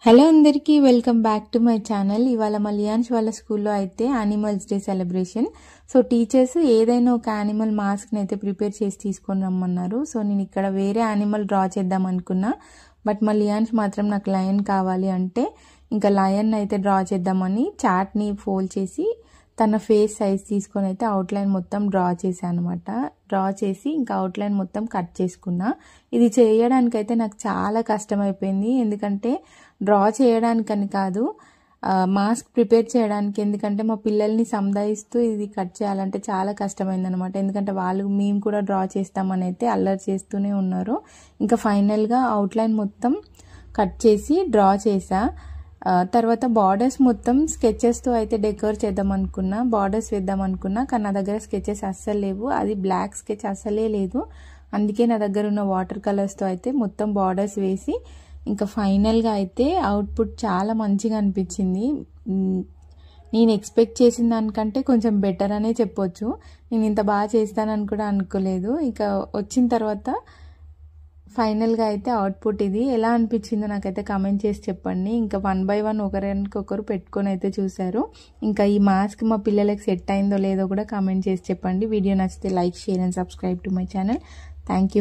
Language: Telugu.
హలో అందరికీ welcome back to my channel. ఇవాళ మలియాన్స్ వాళ్ళ స్కూల్లో అయితే animals day celebration. So teachers ఏదైనా ఒక యానిమల్ మాస్క్ని అయితే ప్రిపేర్ చేసి తీసుకొని రమ్మన్నారు. సో నేను ఇక్కడ వేరే యానిమల్ డ్రా చేద్దాం అనుకున్నా, బట్ మలియాన్స్ మాత్రం నాకు లయన్ కావాలి అంటే ఇంకా లయన్ అయితే డ్రా చేద్దామని చార్ట్ని ఫోల్డ్ చేసి తన ఫేస్ సైజ్ తీసుకొని అయితే అవుట్లైన్ మొత్తం డ్రా చేశాను అనమాట. డ్రా చేసి ఇంకా అవుట్లైన్ మొత్తం కట్ చేసుకున్నా. ఇది చేయడానికైతే నాకు చాలా కష్టమైపోయింది, ఎందుకంటే డ్రా చేయడానికని కాదు, మాస్క్ ప్రిపేర్ చేయడానికి. ఎందుకంటే మా పిల్లల్ని సంధాయిస్తూ ఇది కట్ చేయాలంటే చాలా కష్టమైంది అనమాట. ఎందుకంటే మేము కూడా డ్రా చేస్తామని అయితే అల్లరి చేస్తూనే ఉన్నారు. ఇంకా ఫైనల్గా అవుట్లైన్ మొత్తం కట్ చేసి డ్రా చేసా. తర్వాత బార్డర్స్ మొత్తం స్కెచెస్తో అయితే డెకరేట్ చేద్దాం అనుకున్నా, బార్డర్స్ వేద్దాం అనుకున్నా, కానీ నా దగ్గర స్కెచెస్ అస్సలు లేవు. అది బ్లాక్ స్కెచ్ అస్సలే లేదు. అందుకే నా దగ్గర ఉన్న వాటర్ కలర్స్తో అయితే మొత్తం బార్డర్స్ వేసి ఇంకా ఫైనల్గా అయితే అవుట్పుట్ చాలా మంచిగా అనిపించింది. నేను ఎక్స్పెక్ట్ చేసిన దానికంటే కొంచెం బెటర్ అనే చెప్పొచ్చు. నేను ఇంత బాగా చేస్తానని కూడా అనుకోలేదు. ఇక వచ్చిన తర్వాత ఫైనల్గా అయితే అవుట్పుట్ ఇది. ఎలా అనిపించిందో నాకైతే కామెంట్ చేసి చెప్పండి. ఇంకా 1 by 1 ఒకరికొకరు పెట్టుకొని అయితే చూశారు. ఇంకా ఈ మాస్క్ మా పిల్లలకి సెట్ అయిందో లేదో కూడా కామెంట్ చేసి చెప్పండి. వీడియో నచ్చితే like, share and subscribe to my channel. Thank you.